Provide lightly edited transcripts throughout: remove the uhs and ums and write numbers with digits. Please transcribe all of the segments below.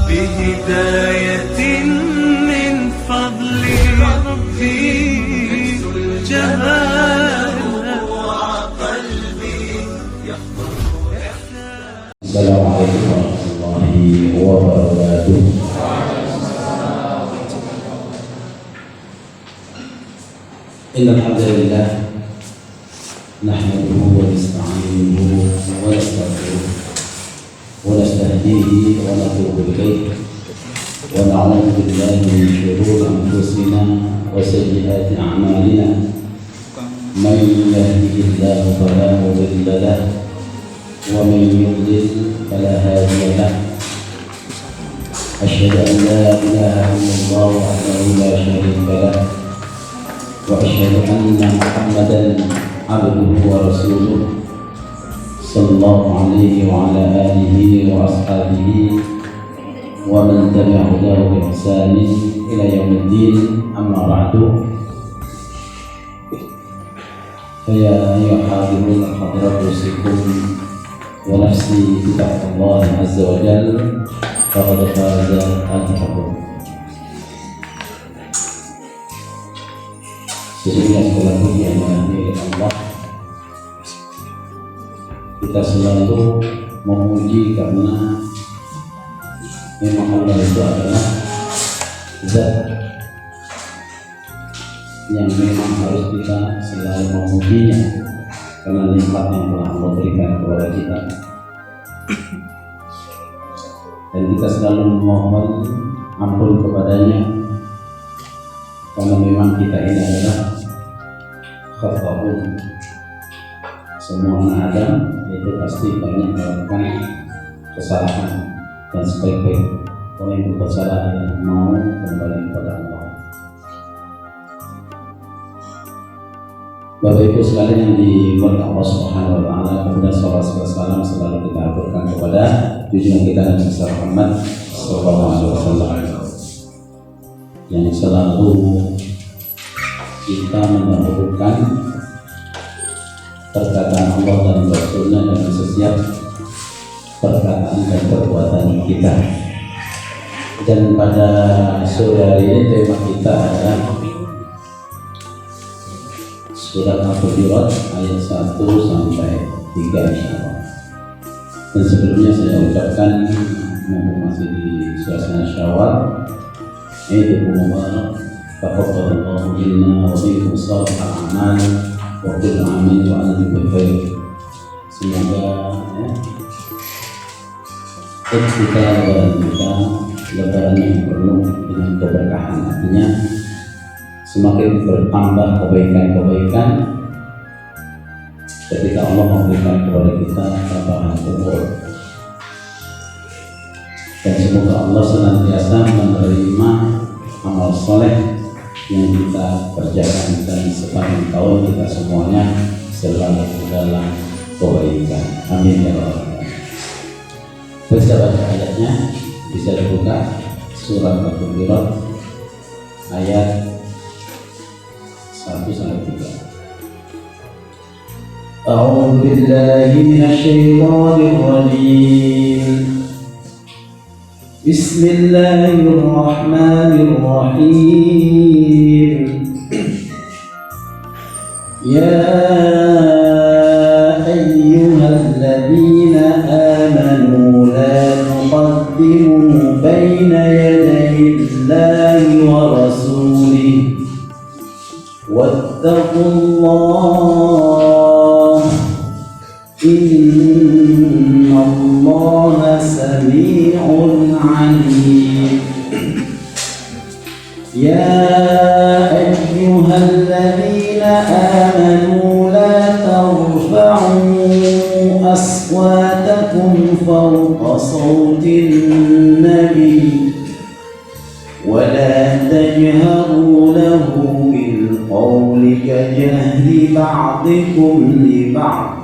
بهداية من فضل ربي جمال قلبي السلام عليكم ورحمة الله وبركاته. إن الحمد لله نحمده ونستعينه ونستغفره ونستهديه ونتوب إليه ونعوذ بالله من شرور أنفسنا وسيئات أعمالنا. من يهده الله فلا مضل له ومن يضلل فلا هادي له. أشهد أن لا إله إلا الله وحده لا شريك له وأشهد أن محمدا عبده ورسوله صلى الله عليه وعلى آله وأصحابه ومن تبع هداه بإحسان إلى يوم الدين. أما بعد، فيا أيها الحاضرون حضرات أوصيكم ونفسي بتقوى الله عز وجل فقد فاز المتقون. Sesungguhnya segala puji hanya milik Allah. Kita selalu memuji karena memang Allah itu adalah zat yang memang harus kita selalu memujinya karena nikmat yang telah Allah berikan kepada kita, dan kita selalu memohon ampun kepadanya karena memang kita ini adalah khata'un. Semua anak Adam itu pasti banyak melakukan kesalahan, dan sebaik-baik orang yang bersalah adalah mau kembali kepada Allah. Bapak Ibu sekalian yang dimuliakan Allah Subhanahu wa taala, kemudian salam selalu kita aturkan kepada junjungan kita Nabi Muhammad sallallahu alaihi wasallam yang selalu kita mendahulukan perkataan Allah dan Rasulnya dalam setiap perkataan dan perbuatan kita. Dan pada sore hari ini tema kita adalah Surat Al-Hujurat ayat 1 sampai 3 insyaallah. Dan sebelumnya saya ucapkan mumpung masih di suasana Syawal, Idul Mubarak, taqabbalallahu minna wa minkum shalihal a'mal wa kullu 'amin wa antum bi khair. Semoga kita lebaran yang penuh dengan keberkahan, artinya semakin bertambah kebaikan-kebaikan ketika Allah memberikan kepada kita tambahan umur. Dan semoga Allah senantiasa menerima amal soleh yang kita kerjakan, dan sepanjang tahun kita semuanya selalu dalam kebaikan. Amin ya rabbal alamin. Baca ayatnya, bisa dibuka surat Al-Hujurat ayat 1 sampai 3. A'udzu billahi minasyaitonir rajim. Bismillahirrahmanirrahim. Ya ayyuhalladzina amanu la tuqaddimu baina yadayillahi wa rasulihi wattaqullah innallaha sami'un 'alim. Ya ayyuhalladzina amanu la tarfa'u aswatakum fawqa sawtin nabiy wa la tajharu lahu bil qawli kajahri ba'dikum li ba'd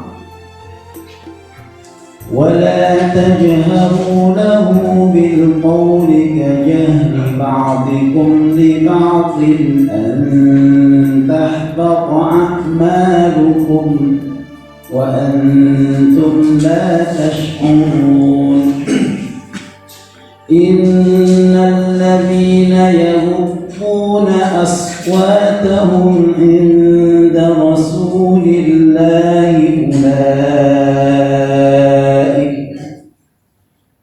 ولا تجهروا له بالقول كجهر بعضكم لبعض أن تحبط أعمالكم وأنتم لا تشعرون. Innal ladzina yaghuduna aswatahum inda rasulillahi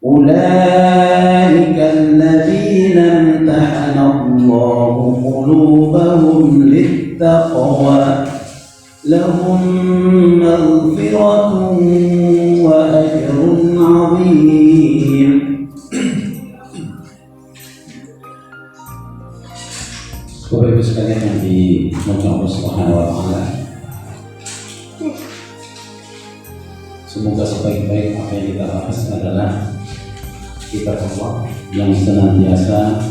ulaika alladzina imtahana Allahu qulubahum littaqwa lahum maghfiratun wa ajrun 'azim. Bapak Ibu sekalian yang dimuliakan Allah Subhanahu wa taala. Semoga sebaik-baik apa yang kita bahas adalah kitab Allah yang senantiasa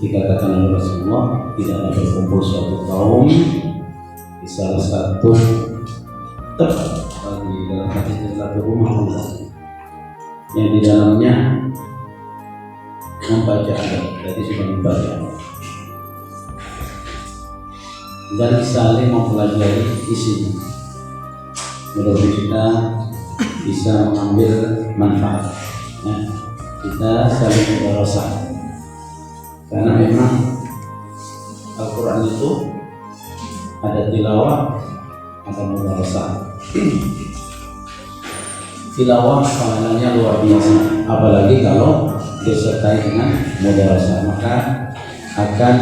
dikatakan oleh Rasulullah tidak ada berkumpul suatu kaum di salah satu tempat di dalam hadis adalah rumah Allah yang di dalamnya membaca ayat, jadi sudah membaca dan saling mempelajari isinya. Mudah-mudahan kita bisa mengambil manfaat. Ya, kita saling berdosa. Karena memang Al-Quran itu ada tilawah, ada mudarasah. Tilawah pahalanya luar biasa, apalagi kalau disertai dengan mudarasah, maka akan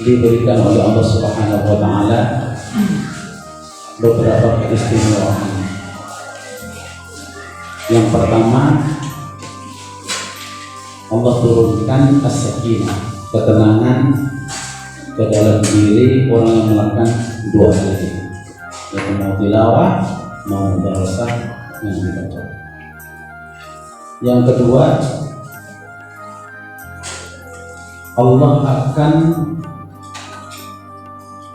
diberikan oleh Allah Subhanahu wa taala beberapa keistimewaan. Yang pertama, Allah turunkan as-sakinah, ketenangan ke dalam diri orang yang melakukan dua hal ini, yaitu mau tilawah, mau mudarasah yang dibaca. Yang kedua, Allah akan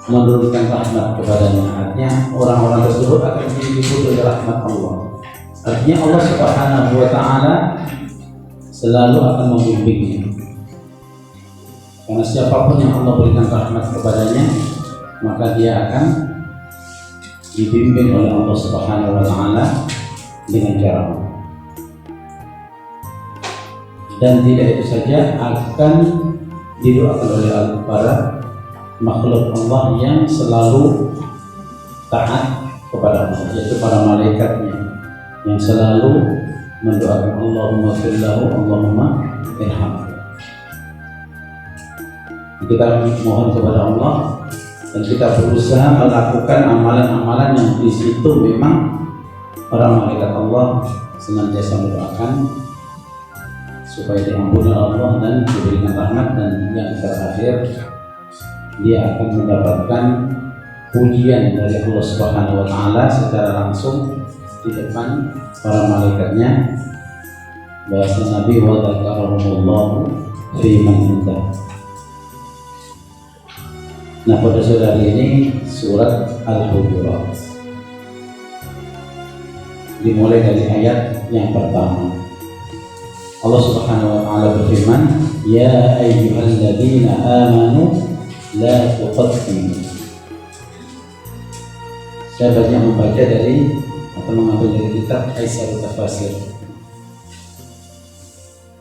menurunkan rahmat kepadanya. Artinya orang-orang tersebut akan diliputi oleh rahmat Allah. Artinya Allah Subhanahu wa taala selalu akan membimbingnya. Karena siapapun yang Allah berikan rahmat kepadanya, maka dia akan dibimbing oleh Allah Subhanahu wa taala dengan cara Allah. Dan tidak itu saja, akan didoakan oleh para makhluk Allah yang selalu taat kepada Allah, yaitu para malaikatnya yang selalu mendoakan Allahumma firlahu, Allahumma irhamhu. Kita mohon kepada Allah dan kita berusaha melakukan amalan-amalan yang di situ memang para malaikat Allah senantiasa mendoakan supaya diampuni Allah dan diberikan rahmat, dan yang terakhir dia akan mendapatkan pujian dari Allah Subhanahu wa taala secara langsung di depan para malaikatnya, bahasa Nabi wa dzakarahumullahu fi man indah. Nah, pada saudara ini surat Al-Hujurat dimulai dari ayat yang pertama. Allah Subhanahu wa taala berfirman, ya ayyuhalladzina amanu la tuqaddimu. Saya banyak membaca dari atau mengambil dari kitab Aisyah Tafsir.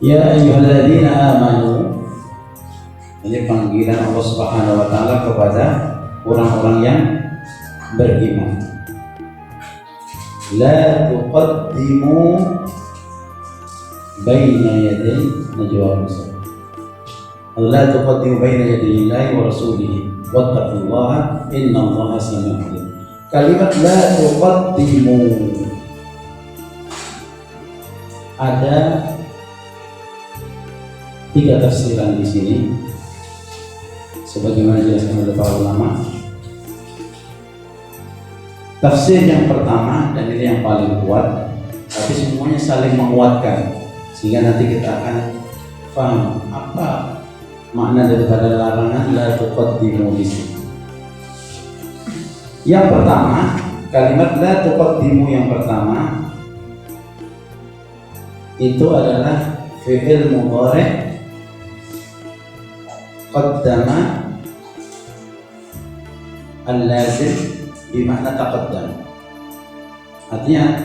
Ya ayyuhalladzina amanu, ini panggilan Allah Subhanahu wa taala kepada orang-orang yang beriman. La tuqaddimu baina yaday najwaakum. La tuqaddimu baina yaday Allahi wa rasulihi wattaqullaha innallaha samii'un 'aliim. Kalimat la tuqaddimu ada tiga tafsiran di sini sebagaimana dijelaskan oleh para ulama. Tafsir yang pertama, dan ini yang paling kuat, tapi semuanya saling menguatkan sehingga nanti kita akan paham apa makna daripada larangan la tuqaddimu di sini. Yang pertama, kalimat la tuqaddimu yang pertama itu adalah fi'il mudhari' qaddama al-lazim bimakna taqaddam. Artinya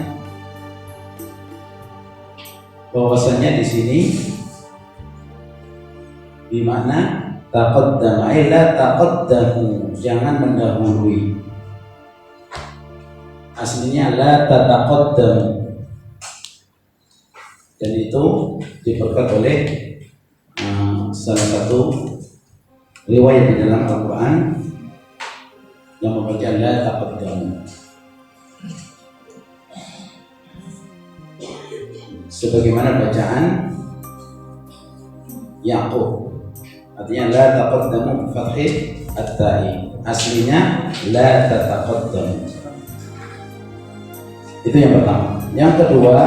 bahwasanya di sini Bimana taqaddama, la taqaddamu, jangan mendahului. Aslinya la tataqaddamu. Dan itu diperkuat oleh salah satu riwayat di dalam Al-Quran yang membaca la taqaddamu. Sebagaimana bacaan Yaqub, artinya la taqaddamu bi fathhi at-ta'i, aslinya la tataqaddamu. Itu yang pertama. Yang kedua,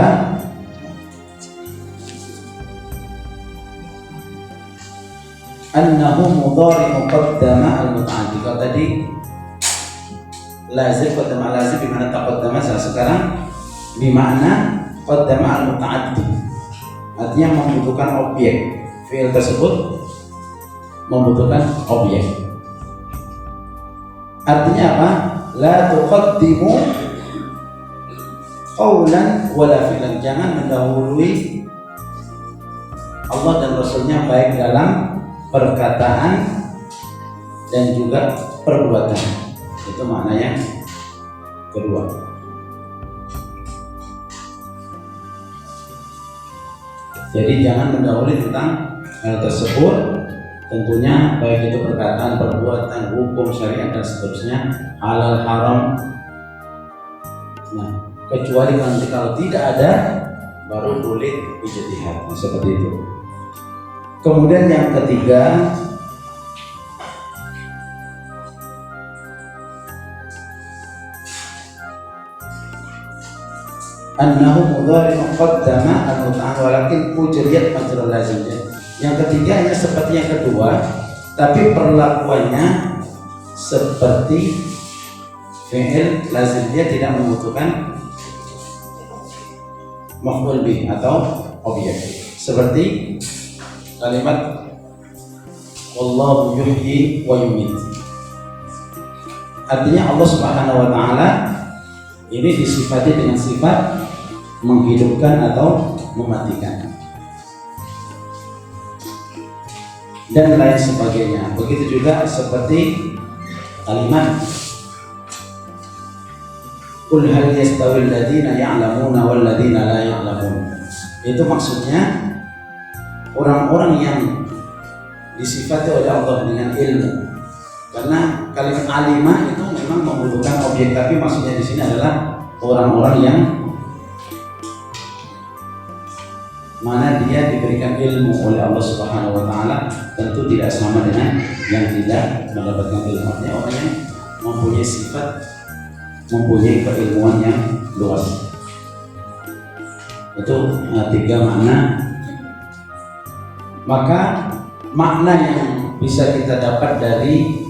annahu mudhari muqaddama al-muta'addi. Kalau tadi lazim qaddama lazim bimana taqaddama, sekarang bimana qaddama al-muta'addi, artinya membutuhkan objek. Fi'il tersebut membutuhkan objek. Artinya apa? La tuqaddimu qawlan wala fi'lan, jangan mendahului Allah dan Rasulnya baik dalam perkataan dan juga perbuatan. Itu maknanya kedua. Jadi jangan mendahului tentang hal tersebut, tentunya baik itu perkataan, perbuatan, hukum, syariat dan seterusnya, halal, haram. Nah, kecuali nanti kalau tidak ada, baru boleh ijtihad. Nah, seperti itu. Kemudian yang ketiga, annahu mudhari muqaddama al-muta'addi walakin ujriyat majrul lazim. Yang ketiga hanya seperti yang kedua, tapi perlakuannya seperti fi'il lazim, dia tidak membutuhkan maf'ul bih atau objek. Seperti kalimat wallahu yuhyi wa yumiit. Artinya Allah Subhanahu wa taala ini disifati dengan sifat menghidupkan atau mematikan dan lain sebagainya. Begitu juga seperti kalimat qul hal yastawil ladzina ya'lamuna wal ladzina la ya'lamun. Itu maksudnya orang-orang yang disifati oleh Allah dengan ilmu. Karena kalimat alimah itu memang membutuhkan objek, tapi maksudnya di sini adalah orang-orang yang mana dia diberikan ilmu oleh Allah Subhanahu wa taala, tentu tidak sama dengan yang tidak mendapatkan ilmu. Artinya orang yang mempunyai sifat, mempunyai keilmuan yang luas. Itu tiga makna. Maka makna yang bisa kita dapat dari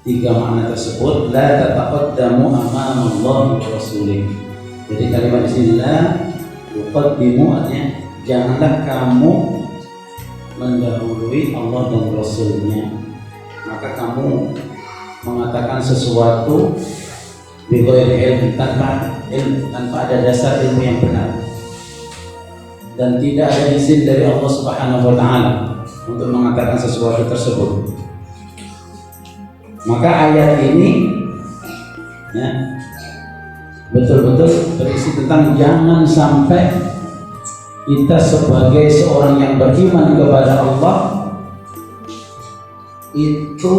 tiga makna tersebut, la tataqaddamu amamallahi wa rasulih. Jadi kalimat di sini la tuqaddimu, artinya janganlah kamu mendahului Allah dan Rasulnya. Maka kamu mengatakan sesuatu bighairi ilm, tanpa ilmu, tanpa ada dasar ilmu yang benar, dan tidak ada izin dari Allah Subhanahu wa taala untuk mengatakan sesuatu tersebut. Maka ayat ini ya, betul-betul berisi tentang jangan sampai kita sebagai seorang yang beriman kepada Allah itu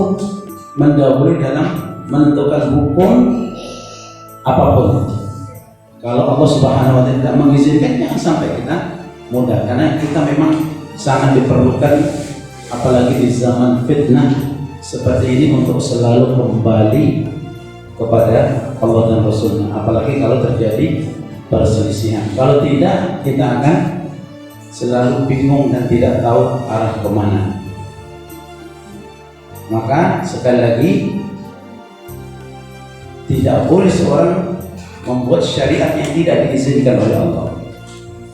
mendahului dalam menentukan hukum apapun. Kalau Allah Subhanahu wa taala tidak mengizinkan, jangan sampai kita mudah, karena kita memang sangat diperlukan, apalagi di zaman fitnah seperti ini, untuk selalu kembali kepada Allah dan Rasulnya. Apalagi kalau terjadi perselisihan. Kalau tidak, kita akan selalu bingung dan tidak tahu arah kemana. Maka sekali lagi, tidak boleh seorang membuat syariat yang tidak diizinkan oleh Allah,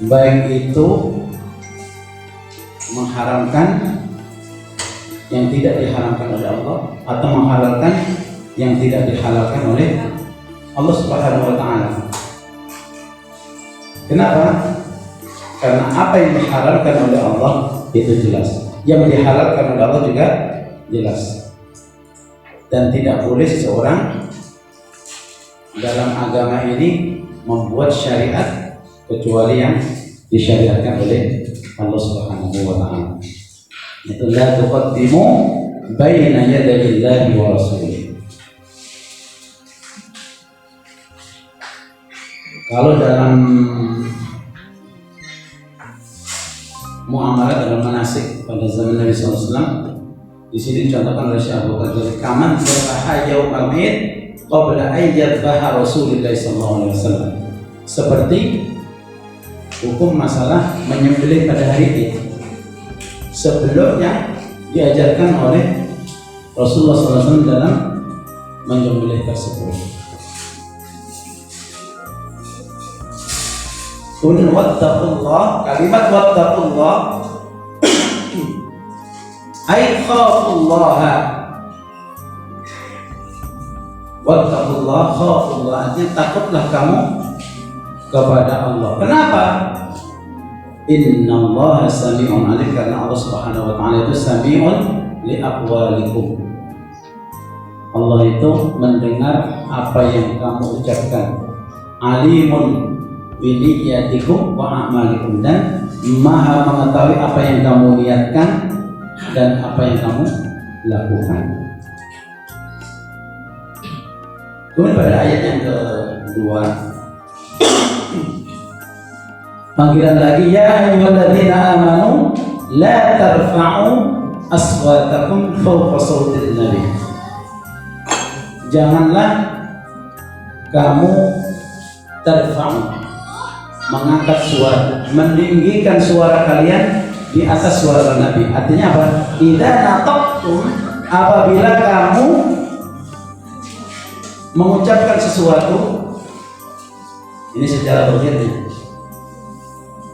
baik itu mengharamkan yang tidak diharamkan oleh Allah atau menghalalkan yang tidak dihalalkan oleh Allah Subhanahu wa taala. Kenapa? Karena apa yang diharamkan oleh Allah itu jelas, Yang dihalalkan oleh Allah juga jelas. Dan tidak boleh seseorang dalam agama ini membuat syariat kecuali yang disyariatkan oleh Allah Subhanahu wa taala. Itu la tuqaddimu baina yaday Allahi wa rasulih. Kalau dalam muamalah, dalam manasik pada zaman Nabi SAW, di sini dicontohkan oleh Syekh Abu Bakar, kaman berbahayaum amid qabla ayyad baha Rasulullah SAW. Seperti hukum masalah menyembelih pada hari Id sebelumnya diajarkan oleh Rasulullah SAW dalam menyembelih tersebut. Kemudian wattaqullah, kalimat wattaqullah ay khafullah. Wattaqullah, khafullah artinya takutlah kamu kepada Allah. Kenapa? Innallaha sami'un alim, karena Allah Subhanahu wa taala itu sami'un li aqwalikum. Allah itu mendengar apa yang kamu ucapkan. Alimun bi niyyatikum wa a'malikum, dan Maha mengetahui apa yang kamu niatkan dan apa yang kamu lakukan. Kemudian pada ayat yang kedua, panggilan lagi, ya ayyuhalladzina amanu la tarfa'u aswatakum fawqa sautil nabi. Janganlah kamu tarfa'u, mengangkat suara, meninggikan suara kalian di atas suara Nabi. Artinya apa? Idza nataqtum, apabila kamu mengucapkan sesuatu, ini secara berikutnya,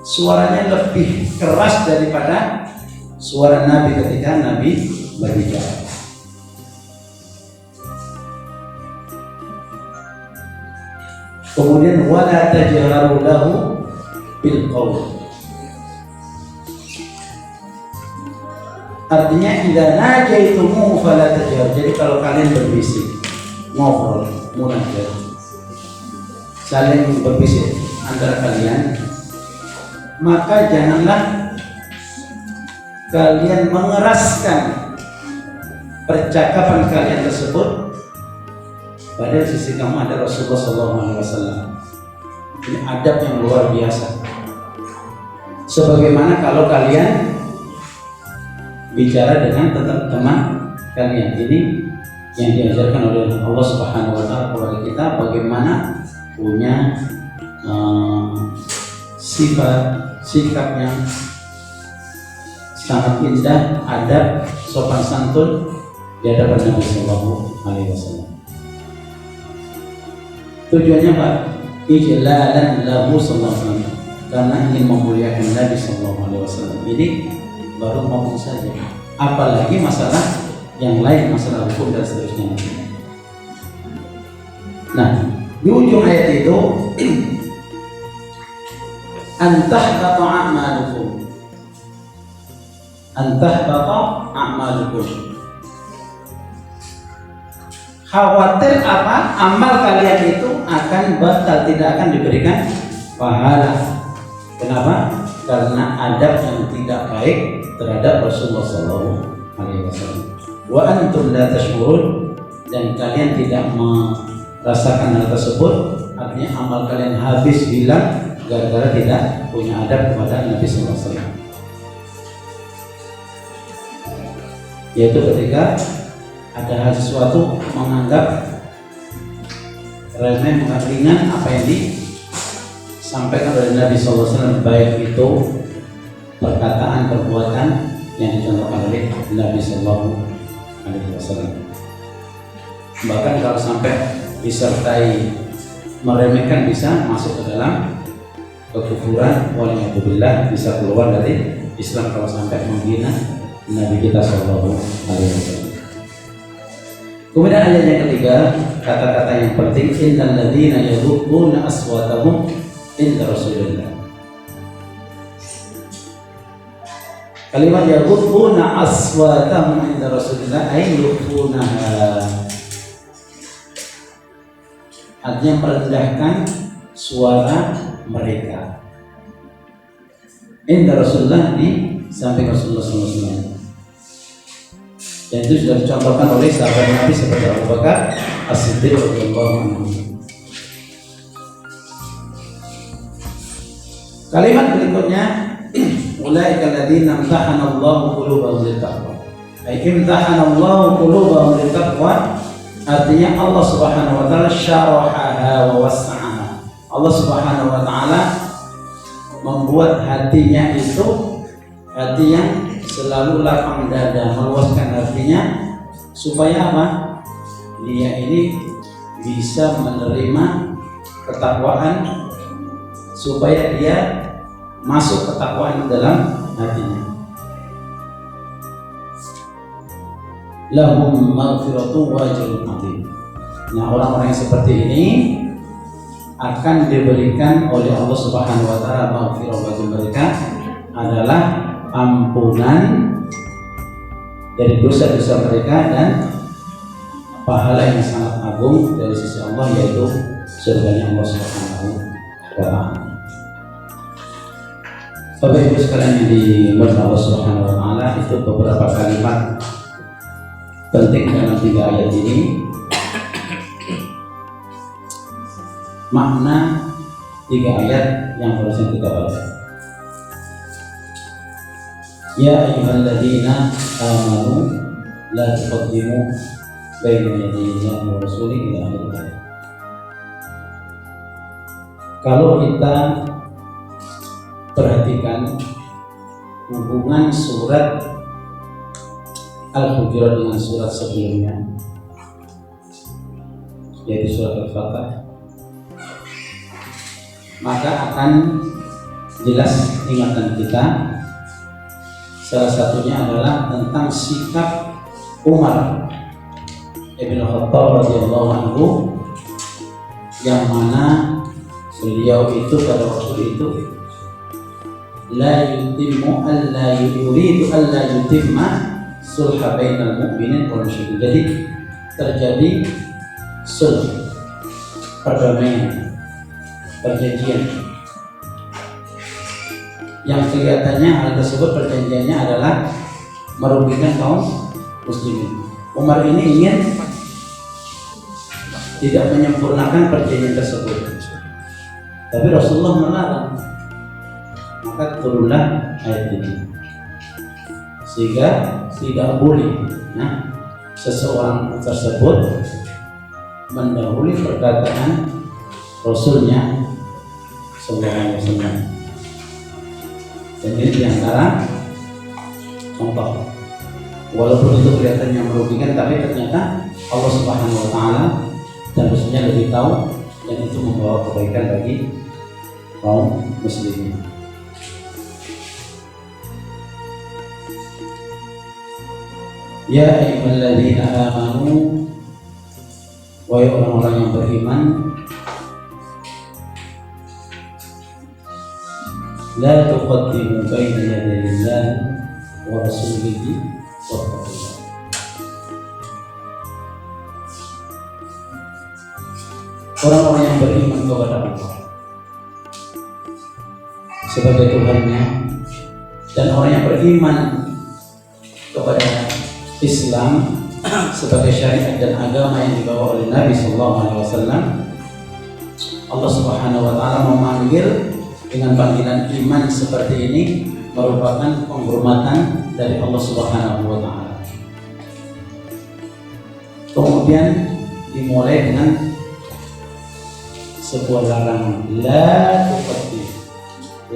suaranya lebih keras daripada suara Nabi ketika Nabi berbicara. Kemudian wala tajharu lahu bil qaul, artinya idza najaitumuhu fala tajharu. Jadi kalau kalian berbisik, ngobrol, munajat, saling berbisik antara kalian, maka janganlah kalian mengeraskan percakapan kalian tersebut. Pada sisi kamu ada Rasulullah SAW. Ini adab yang luar biasa. Sebagaimana kalau kalian bicara dengan teman kalian, ini yang diajarkan oleh Allah Subhanahu wa taala kepada kita, bagaimana punya sikap yang sangat indah, adab, sopan santun di hadapan Nabi Sallallahu Alaihi Wasallam. Tujuannya apa? Ijlalan lahu sallallahu alaihi wasallam, karena ingin memuliakan Nabi Sallallahu Alaihi Wasallam. Ini baru ngomong saja, apalagi masalah yang lain, masalah hukum dan seterusnya. Nah, di ujung ayat itu antahbata a'malukum, antahbata a'malukum, khawatir apa? Amal kalian itu akan batal, tidak akan diberikan pahala. Kenapa? Karena adab yang tidak baik terhadap Rasulullah SAW. Wa antum la tashkurun, dan kalian tidak merasakan hal tersebut. Artinya amal kalian habis, hilang gara-gara tidak punya adab kepada Nabi SAW. Yaitu ketika ada hal sesuatu menganggap remeh, menganggap ringan apa yang disampaikan oleh Nabi SAW, baik itu perkataan, perbuatan yang dicontohkan oleh Nabi SAW. Bahkan kalau sampai disertai meremehkan, bisa masuk ke dalam kekufuran, waliyadzubillah, bisa keluar dari Islam kalau sampai menghina Nabi kita SAW. Kemudian ayat yang ketiga, kata-kata yang penting, innal ladzina yaghudduna aswatahum inda Rasulillah. Kalimat yaghudduna aswatahum 'inda Rasulillah ay yukhfunaha. Artinya merendahkan suara mereka. Inda Rasulullah di samping Rasulullah SAW. Dan itu sudah dicontohkan oleh sahabat Nabi seperti Abu Bakar As-Siddiq radhiyallahu anhu. Kalimat berikutnya, ulaika alladziina imtahana Allahu qulubahum lit-taqwa. Ay imtahana Allahu qulubahum lit-taqwa, artinya Allah Subhanahu wa taala syarahaha wa wassa'aha. Allah Subhanahu wa taala membuat hatinya itu hati yang selalu lapang dada, meluaskan hatinya supaya apa? Dia ini bisa menerima ketakwaan, supaya dia masuk ketakwaan dalam hatinya. Lahum maghfiratu wa ajrun 'adzim. Nah, orang-orang yang seperti ini akan diberikan oleh Allah Subhanahu wa taala maghfirah, bagi mereka adalah ampunan dari dosa-dosa mereka dan pahala yang sangat agung dari sisi Allah, yaitu surganya Allah Subhanahu wa taala. Bapak Ibu sekalian yang dimuliakan Allah Subhanahu wa taala, itu beberapa kalimat penting dalam 3 ayat ini. Makna 3 ayat yang harusnya kita baca. Ya ayyuhalladzina amanu la tuqaddimu baina yaday Allahi wa rasulihi ila akhir ayat. Kalau kita perhatikan hubungan surat Al-Hujurat dengan surat sebelumnya, yaitu surat Al-Fatah, maka akan jelas ingatan kita. Salah satunya adalah tentang sikap Umar Ibn Khattab radhiyallahu anhu, yang mana beliau itu pada waktu itu yuridu alla yutimma sulha bainal mu'minin wal musyrikin. Jadi terjadi sulh, perdamaian, perjanjian, yang kelihatannya hal tersebut perjanjiannya adalah merugikan kaum muslimin. Umar ini ingin tidak menyempurnakan perjanjian tersebut, tapi Rasulullah melarang. Maka turunlah ayat ini, sehingga tidak boleh seseorang tersebut mendahului perkataan Rasulnya sallallahu alaihi wasallam. Dan ini diantara contoh, walaupun itu kelihatannya merugikan, tapi ternyata Allah Subhanahu wa taala dan Rasulnya lebih tahu, dan itu membawa kebaikan bagi kaum muslimin. Ya ayyuhalladzina amanu, wahai orang-orang yang beriman, la tuqaddimu baina yaday Allahi wa rasulihi wattaqullah. Orang-orang yang beriman kepada Allah sebagai Tuhannya, dan orang yang beriman kepada Islam sebagai syariat dan agama yang dibawa oleh Nabi sallallahu alaihi wasallam, Allah Subhanahu wa taala memanggil dengan panggilan iman seperti ini merupakan penghormatan dari Allah Subhanahu wa taala. Kemudian dimulai dengan sebuah larangan, la tuqaddim,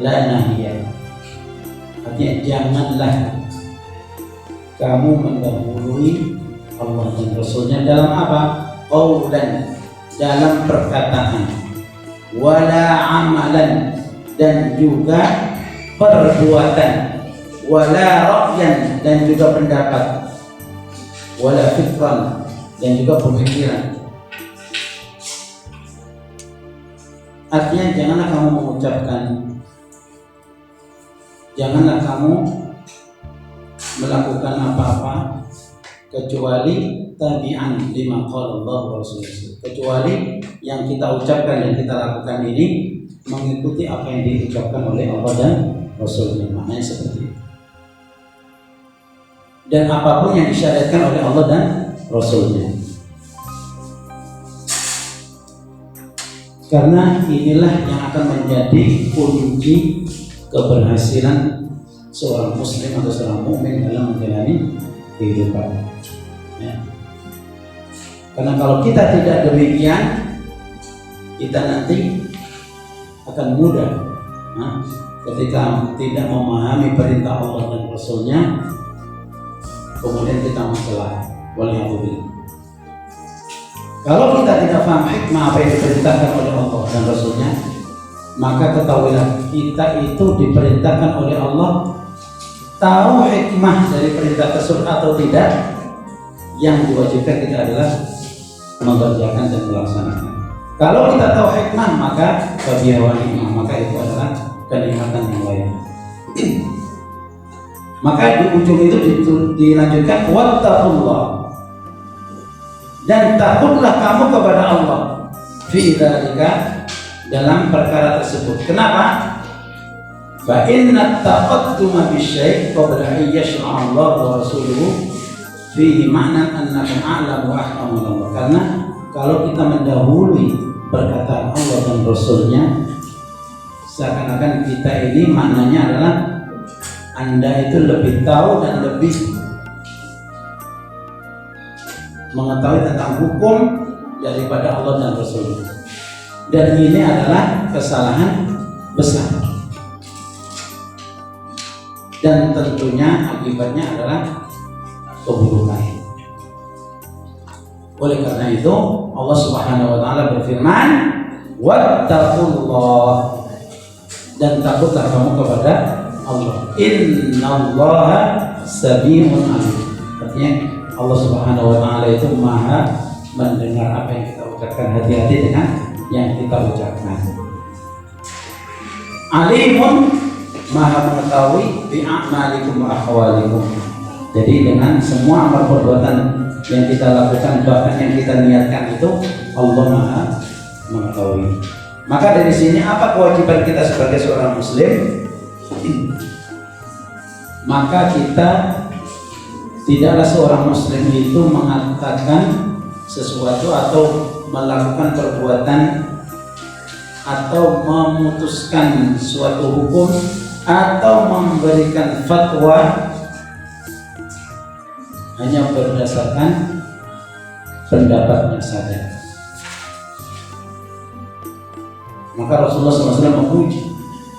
la nahiyah. Artinya janganlah kamu mendahului Allah dan Rasulnya dalam apa? Qaulan, dalam perkataan, wala amalan, dan juga perbuatan, wala ra'yan, dan juga pendapat, wala fikran, dan juga pemikiran. Artinya janganlah kamu mengucapkan, janganlah kamu melakukan apa-apa kecuali tabi'an lima qala Allah wa Rasulullah, kecuali yang kita ucapkan dan kita lakukan ini mengikuti apa yang diucapkan oleh Allah dan Rasulnya. Maknanya seperti itu. Dan apapun yang disyariatkan oleh Allah dan Rasulnya. Karena inilah yang akan menjadi kunci keberhasilan seorang muslim atau seorang mukmin dalam menjalani kehidupan. Ya. Karena kalau kita tidak demikian, kita nanti akan mudah ketika tidak memahami perintah Allah dan Rasulnya, kemudian kita masalah. Waliyahudillah. Kalau kita tidak paham hikmah apa yang diperintahkan oleh Allah dan Rasulnya, maka ketahuilah kita itu diperintahkan oleh Allah, tahu hikmah dari perintah tersebut atau tidak, yang diwajibkan kita adalah mengerjakan dan melaksanakan. Kalau kita tahu hikmah, maka maka itu adalah kenikmatan yang lain. Maka di ujung itu dilanjutkan wattaqullah, dan takutlah kamu kepada Allah fi dzalika, dalam perkara tersebut. Kenapa? Fa inna taqadduma bisyai' qabla an yashra'a Allah wa rasuluhu fihi ma'nan annakum a'lamu wa ahkamu Allah. Karena kalau kita mendahului perkataan Allah dan Rasulnya, seakan-akan kita ini maknanya adalah Anda itu lebih tahu dan lebih mengetahui tentang hukum daripada Allah dan Rasulnya. Dan ini adalah kesalahan besar. Dan tentunya akibatnya adalah keburukan. Oleh karena itu Allah Subhanahu wa taala berfirman, wattaqullah, dan takutlah kamu kepada Allah. Innallaha sami'un alim. Artinya Allah Subhanahu wa taala itu Maha mendengar apa yang kita ucapkan. Hati-hati dengan yang kita ucapkan. Alimun, Maha mengetahui bi a'malikum wa ahwalikum. Jadi dengan semua amal perbuatan yang kita lakukan, bahkan yang kita niatkan, itu Allah Maha mengetahui. Maka dari sini apa kewajiban kita sebagai seorang muslim? Maka kita tidaklah seorang muslim itu mengatakan sesuatu atau melakukan perbuatan atau memutuskan suatu hukum atau memberikan fatwa hanya berdasarkan pendapatnya saja. Maka Rasulullah SAW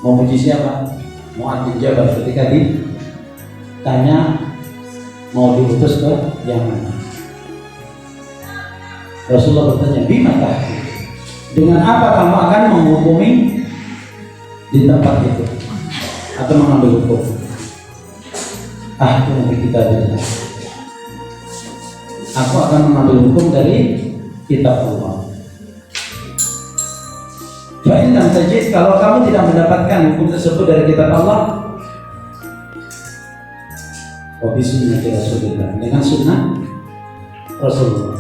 memuji siapa? Mu'adz bin Jabal ketika ditanya mau diutus ke Yaman. Rasulullah bertanya, bima tahkum, dengan apa kamu akan menghukumi di tempat itu atau mengambil hukum? Ahkum bi kitabillah, aku akan mengambil hukum dari kitab Allah. Fa'in lam tajid, kalau kamu tidak mendapatkan hukum tersebut dari kitab Allah, wa bi sunnati Rasulillah, dengan sunnah Rasulullah.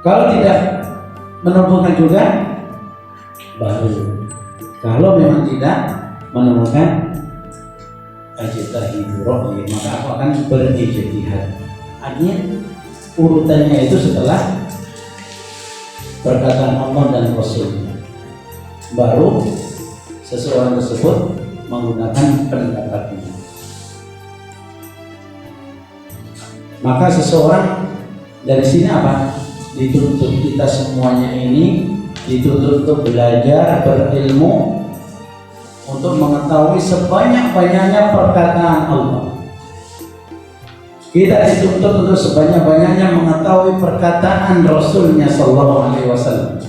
Kalau tidak menemukan juga, baru. Kalau memang tidak menemukan ajtahidu ra'yi, maka aku akan berijtihad. Artinya urutannya itu setelah perkataan Allah dan Rasulnya, baru seseorang tersebut menggunakan pendapatnya. Maka seseorang dari sini apa? Dituntut kita semuanya ini dituntut untuk belajar, berilmu, untuk mengetahui sebanyak-banyaknya perkataan Allah. Kita dituntut untuk sebanyak-banyaknya mengetahui perkataan Rasulnya Sallallahu Alaihi Wasallam.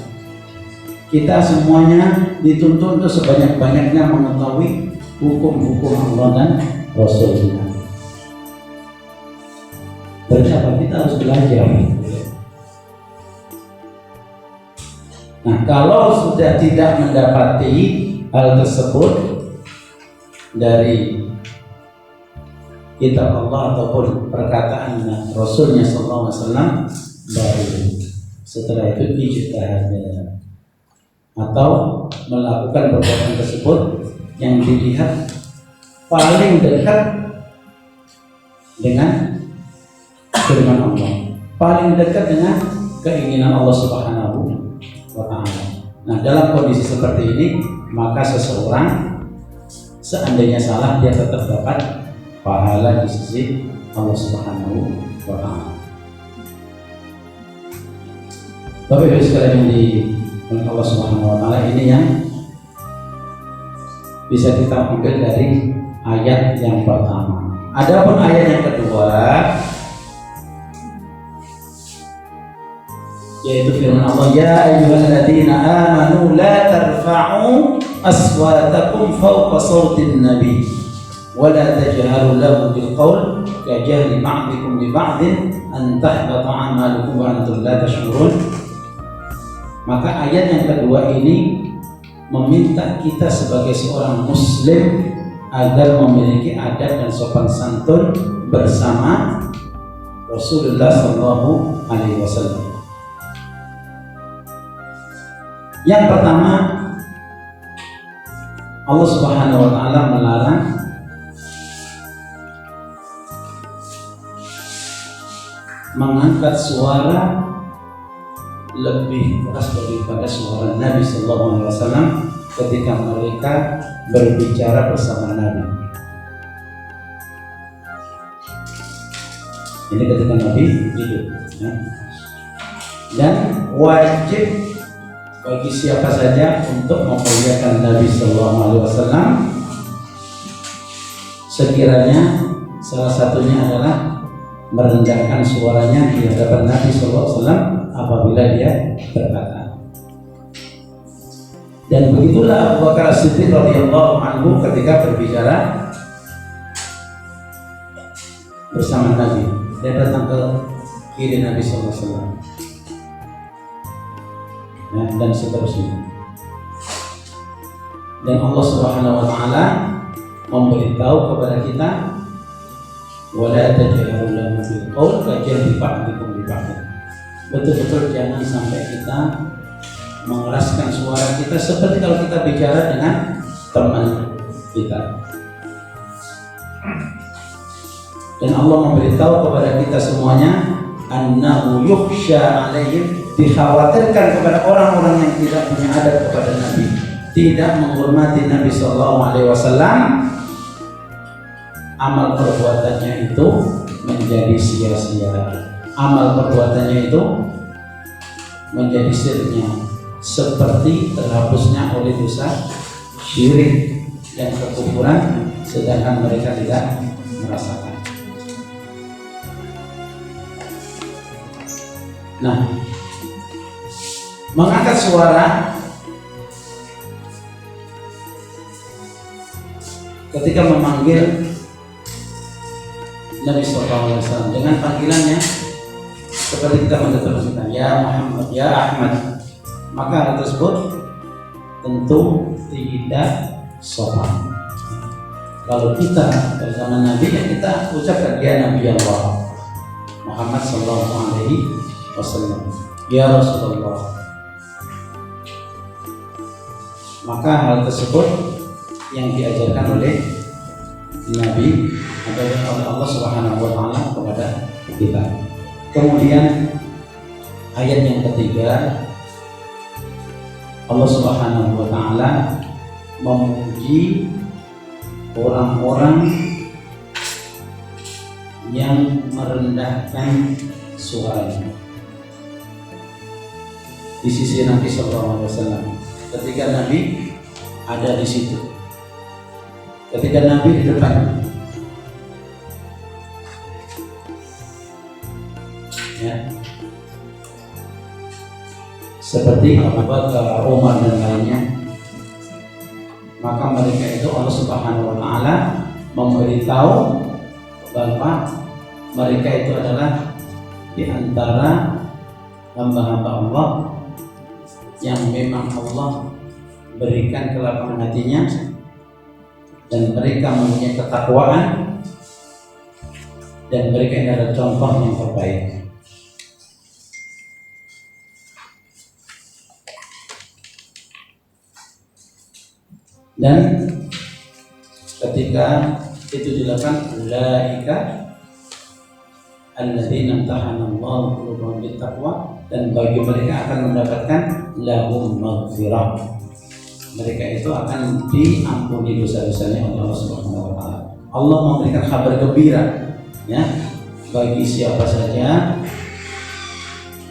Kita semuanya dituntut untuk sebanyak-banyaknya mengetahui hukum-hukum Allah dan Rasulnya. Berarti apa? Kita harus belajar. Nah, kalau sudah tidak mendapati hal tersebut dari kitab Allah ataupun perkataan Rasulnya sallallahu alaihi wasallam, baru setelah itu ijtihad atau melakukan perbuatan tersebut yang dilihat paling dekat dengan firman Allah, paling dekat dengan keinginan Allah Subhanahu wa Ta'ala. Nah, dalam kondisi seperti ini, maka seseorang seandainya salah, dia tetap dapat pahala di sisi Allah Subhanahu wa Ta'ala. Bapak Ibu sekalian yang dimuliakan Allah Subhanahu wa Ta'ala, ini yang bisa kita ambil dari ayat yang pertama. Adapun ayat yang kedua, yaitu firman Allah, ya ayyuhalladzina amanu la tarfa'u aswatakum fawqa sawtin nabi wa la tajharu lahu bil qawl kajahri ba'dikum li ba'din an tahbata a'malukum wa antum la tash'urun. Maka ayat yang kedua ini meminta kita sebagai seorang muslim agar memiliki adab dan sopan santun bersama Rasulullah sallallahu alaihi wasallam. Yang pertama, Allah Subhanahu wa Ta'ala melarang mengangkat suara lebih keras daripada suara Nabi sallallahu alaihi wasallam ketika mereka berbicara bersama Nabi. Ini ketika Nabi hidup, ya. Dan wajib bagi siapa saja untuk memuliakan Nabi Sallallahu Alaihi Wasallam, sekiranya salah satunya adalah merendahkan suaranya di hadapan Nabi Sallallahu Alaihi Wasallam apabila dia berkata. Dan begitulah Abu Bakar As-Siddiq radhiyallahu anhu ketika berbicara bersama Nabi. Dia datang ke kiri Nabi Sallallahu Alaihi Wasallam. Dan seterusnya. Dan Allah Subhanahu wa Ta'ala memberitahu kepada kita, wala tajharu lahu bil qaul kajahri ba'dikum li ba'd. Betul-betul jangan sampai kita mengeraskan suara kita seperti kalau kita bicara dengan teman kita. Dan Allah memberitahu kepada kita semuanya, annahu yukhsha alaihim, dikhawatirkan kepada orang-orang yang tidak punya adab kepada Nabi, tidak menghormati Nabi Sallallahu Alaihi Wasallam, amal perbuatannya itu menjadi sia-sia, amal perbuatannya itu menjadi sirnya, seperti terhapusnya oleh dosa syirik dan kekufuran, sedangkan mereka tidak merasakan. Nah, mengangkat suara ketika memanggil Nabi Sallallahu Alaihi Wasallam dengan panggilannya seperti kita mendengar ya Muhammad, ya Ahmad, maka hal tersebut tentu tidak sopan. Kalau kita bersama Nabi, ya kita ucapkan ya Nabi Allah Muhammad Sallallahu Alaihi Wasallam, ya Rasulullah. Maka hal tersebut yang diajarkan oleh Nabi atau oleh Allah Subhanahu wa Ta'ala kepada kita. Kemudian ayat yang ketiga, Allah Subhanahu wa Ta'ala memuji orang-orang yang merendahkan suaranya di sisi Nabi Sallallahu Alaihi Wasallam. Ketika Nabi ada di situ, ketika Nabi di depan, ya, seperti Abu Bakar, Umar dan lainnya, maka mereka itu Allah Subhanahu wa Ta'ala memberitahu bahwa mereka itu adalah di antara hamba-hamba Allah yang memang Allah berikan kelapangan hatinya dan mereka mempunyai ketakwaan dan mereka ini adalah contoh yang terbaik. Dan ketika itu dilakukan, ulaika alladzina imtahanallahu qulubahum bittaqwa, dan bagi mereka akan mendapatkan lahum maghfirah, mereka itu akan diampuni dosa-dosanya oleh Allah Subhanahu wa taala. Allah memberikan kabar gembira ya bagi siapa saja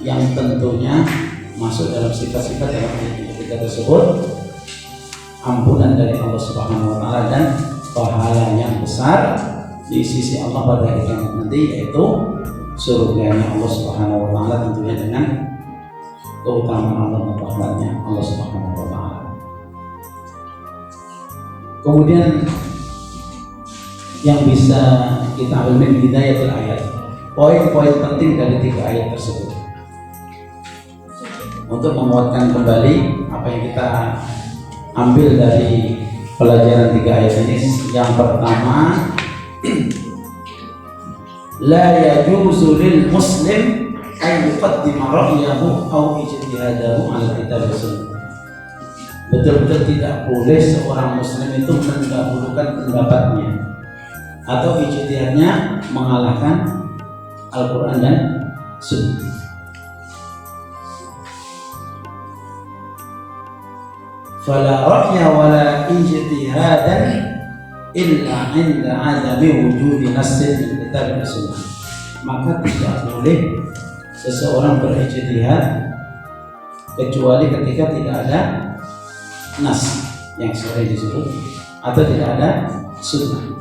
yang tentunya masuk dalam sifat-sifat yang kita tersebut, ampunan dari Allah Subhanahu wa taala dan pahala yang besar di sisi Allah pada hari kiamat nanti, yaitu surganya Allah Subhanahu wa taala, tentunya dengan keutamaan Allah dan rahmatnya Allah Subhanahu wa taala. Kemudian yang bisa kita ambil min hidayatul ayat, poin-poin penting dari 3 ayat tersebut untuk menguatkan kembali apa yang kita ambil dari pelajaran 3 ayat ini. Yang pertama, la yajuzu lil muslim an yuqaddima ra'yahu aw ijtihadahu 'ala kitab wa sunnah. Betul-betul tidak boleh seorang muslim itu mendahulukan pendapatnya atau ijtihadnya mengalahkan Al-Quran dan Sunnah. Fala ra'ya wala ijtihadan illa 'inda 'adami wujudi nassin min kitab wa sunnah. Maka tidak boleh seseorang berijtihad kecuali ketika tidak ada nas yang sering disebut atau tidak ada sunnah.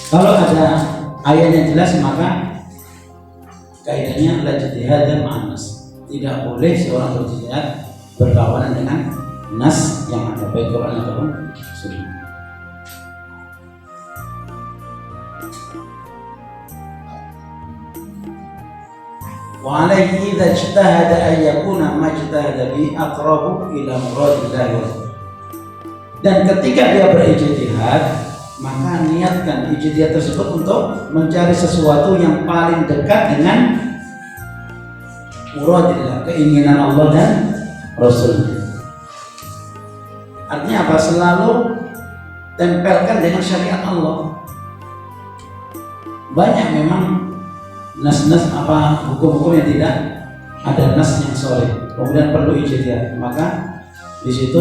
Kalau ada ayat yang jelas, maka kaidahnya la ijtihad dan ma'anas. Tidak boleh seorang berijtihad berlawanan dengan nas yang ada, baik Quran ataupun sunnah. Wa alaihi idza ijtahada an yakuna ma ijtahada bi aqrabu ila muradillah. Dan ketika dia berijtihad, maka niatkan ijtihad tersebut untuk mencari sesuatu yang paling dekat dengan muradillah, keinginan Allah dan Rasulnya. Artinya apa? Selalu tempelkan dengan syariat Allah. Banyak memang nas-nas apa hukum-hukum yang tidak ada nas yang sahih, kemudian perlu ijtihad. Maka di situ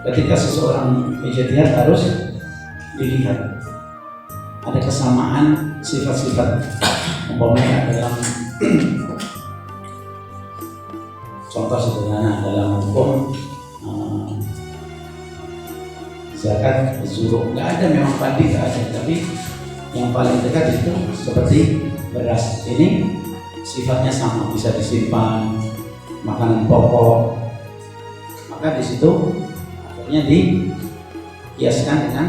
ketika seseorang ijtihad harus dilihat ada kesamaan sifat-sifat, umpamanya dalam contoh sederhana dalam hukum zakat zuruh, nggak ada memang padi, nggak ada, tapi yang paling dekat itu seperti beras, ini sifatnya sama, bisa disimpan, makanan pokok, maka di situ akhirnya dikiaskan dengan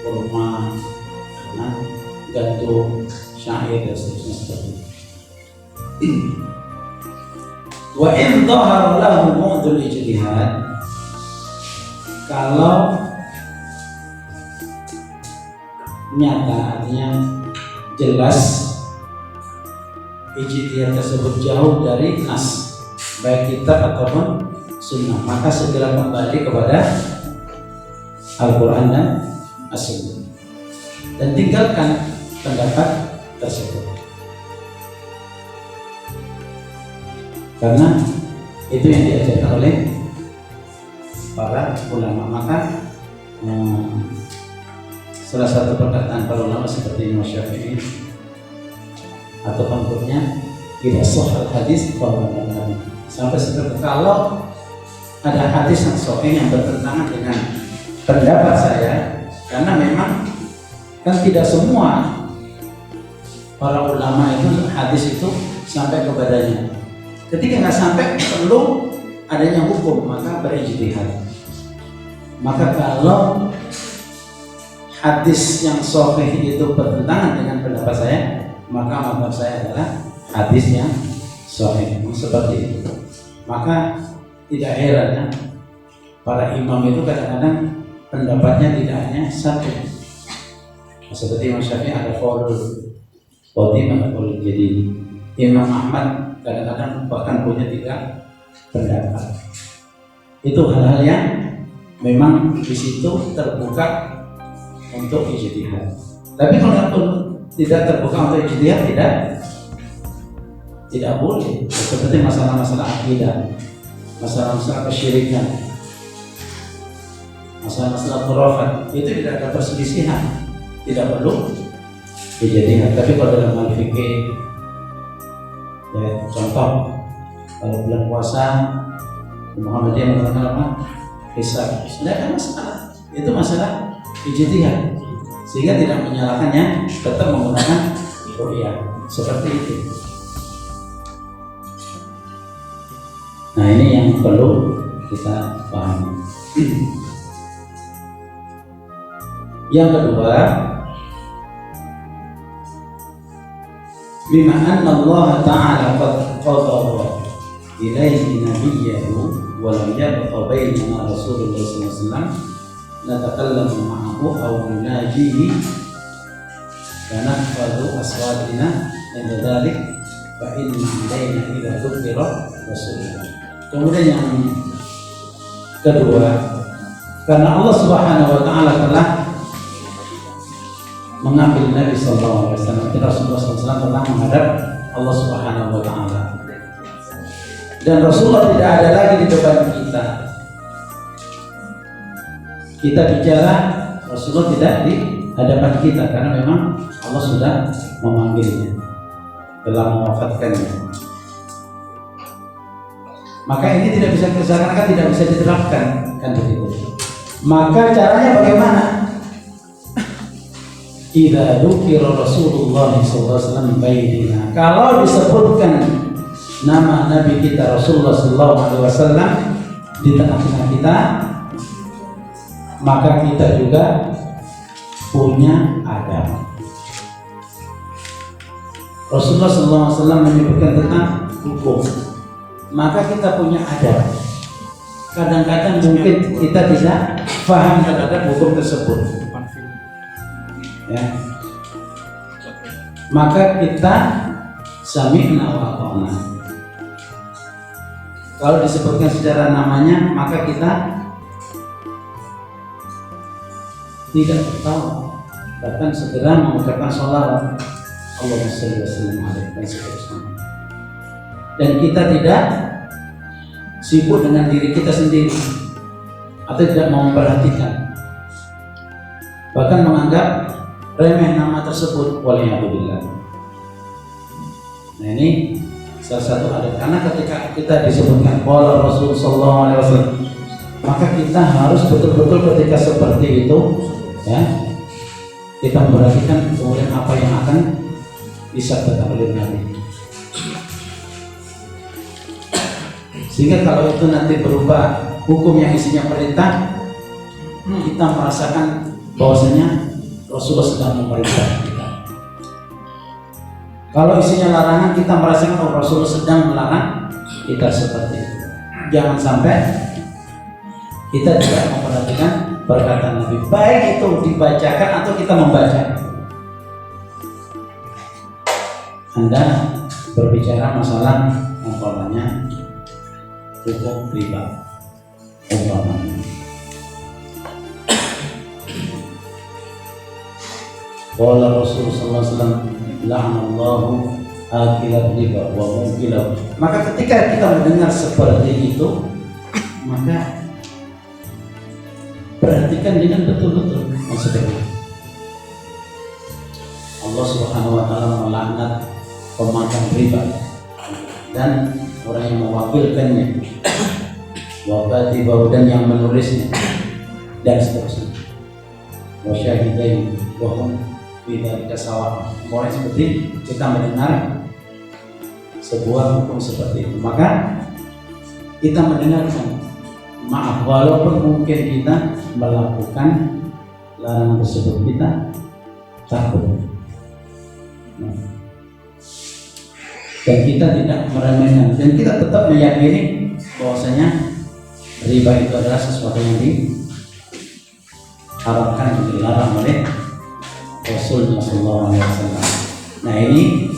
kurma, gandum, syair dan seterusnya seperti itu. Wa in dhahara lahu mu'dul ijtihad, kalau nyata artinya jelas ijtihad tersebut jauh dari nas, baik kitab ataupun sunnah, maka segera kembali kepada Al-Quran dan As-Sunnah dan tinggalkan pendapat tersebut, karena itu yang diajarkan oleh para ulama. Maka salah satu perkataan para ulama seperti Imam Syafi'i atau pengikutnya, tidak sahih hadis bahwa Nabi, sampai seperti kalau ada hadis yang sahih yang bertentangan dengan pendapat saya, karena memang kan tidak semua para ulama itu hadis itu sampai kepadanya. Ketika nggak sampai, perlu adanya hukum, maka berijtihad. Maka kalau hadis yang sahih itu bertentangan dengan pendapat saya, maka mazhab saya adalah hadis yang sahih, seperti itu. Maka tidak heran ya, para imam itu kadang-kadang pendapatnya tidak hanya satu. Seperti Imam Syafi'i ada qaulul qadim, ada qaulul jadid. Imam Ahmad kadang-kadang bahkan punya 3 pendapat. Itu hal-hal yang memang di situ terbuka untuk ijtihad. Tapi kalau tidak terbuka untuk ijtihad, tidak boleh. Seperti masalah-masalah akidah, masalah-masalah kesyirikan, masalah-masalah khurafat, itu tidak ada perselisihan, tidak perlu ijtihad. Tapi kalau dalam hal fikih, ya, contoh kalau bulan puasa Muhammadiyah mengatakan apa? Hisab. Tidak ada masalah. Itu masalah ijtihad. Sehingga tidak menyalahkannya, tetap menggunakan ru'yah. Seperti itu. Nah, ini yang perlu kita pahami. Yang kedua, bima anna Allah Ta'ala qad qadara ilaihi nabiyyahu wa lam yabqa bainana Rasulullah sallallahu alaihi wasallam natakallamu ma'ahu aw nunajihi wa nahfadhu aswatina inda dhalik fa inna alaina idza dzukira Rasulullah. Kemudian yang kedua, karena Allah Subhanahu wa Ta'ala telah mengambil Nabi sallallahu alaihi wasallam, Rasulullah sallallahu alaihi wasallam telah menghadap Allah Subhanahu wa Ta'ala. Dan Rasulullah tidak ada lagi di depan kita. Kita bicara, Rasulullah tidak di hadapan kita karena memang Allah sudah memanggilnya, telah mewafatkannya. Maka ini tidak bisa seakan-akan tidak bisa diterapkan, kan begitu. Maka caranya bagaimana? Idza dzukira Rasulullah sallallahu alaihi wasallam bainina. Kalau disebutkan nama Nabi kita Rasulullah sallallahu alaihi wasallam di tengah-tengah kita, maka kita juga punya adab. Rasulullah sallallahu alaihi wasallam menyebutkan tentang hukum, maka kita punya adab. Kadang-kadang mungkin kita tidak paham terhadap hukum tersebut, ya. Maka kita sami'na wa ata'na. Kalau disebutkan secara namanya, maka kita tidak tahu, bahkan segera mengucapkan sholawat Allahumma shalli wa sallim alaihi dan seterusnya. Dan kita tidak sibuk dengan diri kita sendiri atau tidak mau memperhatikan, bahkan menganggap remeh nama tersebut, waliyahudillah. Nah, ini salah satu adab, karena ketika kita disebutkan qala Rasul sallallahu alaihi wasallam, maka kita harus betul-betul ketika seperti itu, ya, kita memperhatikan kemudian apa yang akan disabdakan oleh Nabi. Sehingga kalau itu nanti berupa hukum yang isinya perintah, kita merasakan bahwasanya Rasulullah sedang memerintah kita. Kalau isinya larangan, kita merasakan bahwa Rasulullah sedang melarang kita seperti itu. Jangan sampai kita tidak memperhatikan perkataan Nabi, baik itu dibacakan atau kita membaca. Anda berbicara masalah umpamanya hukum riba, umpamanya qala Rasulullah sallallahu alaihi wasallam la'anallahu akilat riba wa mukilah. Maka ketika kita mendengar seperti itu, maka perhatikan dengan betul-betul maksudnya. Allah Subhanahu wa Ta'ala melaknat pemakan riba dan orang yang mewakilkannya, wabati dan yang menulisnya, dan seterusnya. Wa syahidain wa hum fi dzalika sawa. Mulai seperti kita mendengar sebuah hukum seperti itu, maka kita mendengarkan, maaf, walaupun mungkin kita melakukan larangan tersebut, kita takut. Dan kita tidak meremehkan, dan kita tetap meyakini bahwasanya riba itu adalah sesuatu yang diharamkan dan dilarang oleh Rasulullah SAW. Nah ini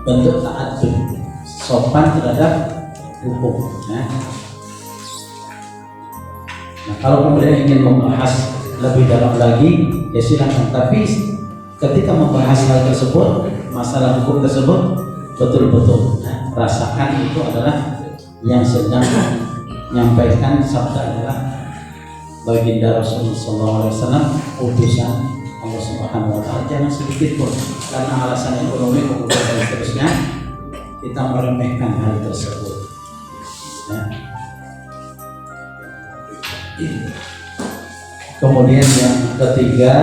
bentuk ta'addub, sopan terhadap hukum. Nah kalau kemudian ingin membahas lebih dalam lagi ya silakan, tapi ketika membahas hal tersebut, masalah hukum tersebut, betul-betul rasakan itu adalah yang sedang menyampaikan sabda adalah baginda Rasulullah SAW, utusan Allah Subhanahu Wa Taala. Jangan sedikit pun karena alasan ekonomi kemudian dan seterusnya kita meremehkan hal tersebut. Kemudian yang ketiga,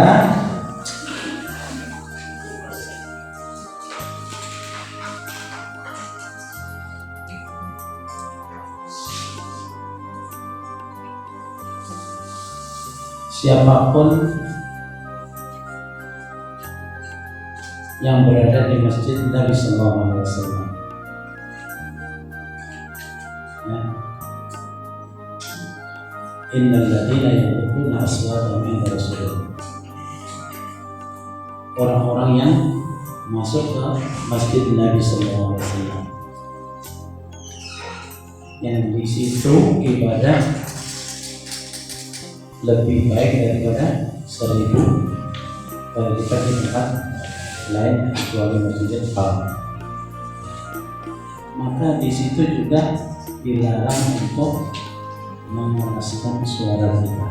siapapun yang berada di masjid Nabi Sallallahu Alaihi Wasallam, innal ladzina yaquluna aswatahum 'inda Rasulillah, orang-orang yang masuk ke masjid Nabi Sallallahu Alaihi Wasallam yang di situ ibadah lebih baik daripada 1000 kali lipat di tempat lain kecuali Masjidil Haram. Maka di situ juga dilarang untuk mengeraskan suara kita.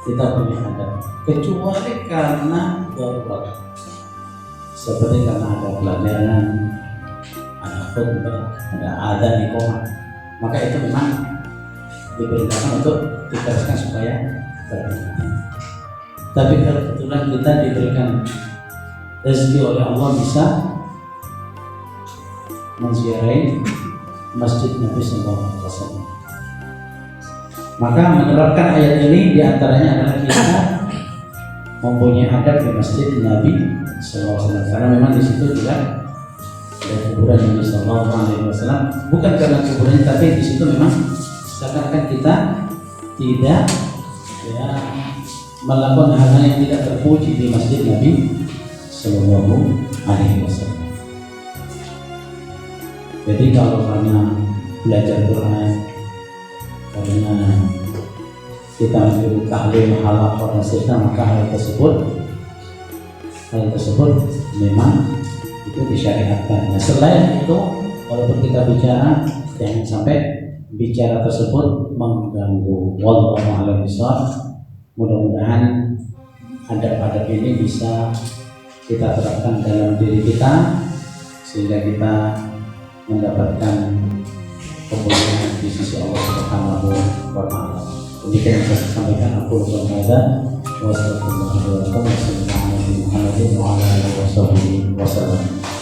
Kita punya adab, kecuali karena darurat, seperti karena ada pelajaran, ada khutbah, ada adzan iqamah, maka itu memang diperintahkan untuk dikeraskan supaya terdengar. Tapi kalau kebetulan kita diberikan rezeki oleh Allah bisa menziarahi Masjid Nabi Sallallahu Alaihi Wasallam, maka menerapkan ayat ini diantaranya adalah kita mempunyai adab di Masjid Nabi Sallallahu Alaihi Wasallam, karena memang di situ juga ada kuburan Nabi Sallallahu Alaihi Wasallam. Bukan karena kuburannya, tapi di situ memang seakan-akan kita tidak melakukan hal-hal yang tidak terpuji di Masjid Nabi Sallallahu Alaihi Wasallam. Jadi kalau karena belajar Quran, karena kita mencuri taklim, halaqah dan seterusnya, maka hal tersebut memang itu disyariatkan. Nah selain itu, walaupun kita bicara, jangan sampai bicara tersebut mengganggu. Wallahu a'lam bishawab. Mudah-mudahan adab-adab ini bisa kita terapkan dalam diri kita sehingga kita mendapatkan kemuliaan di sisi Allah Subhanahu wa Ta'ala. Demikian yang saya sampaikan. Aku berkata wassalamualaikum warahmatullahi wabarakatuh.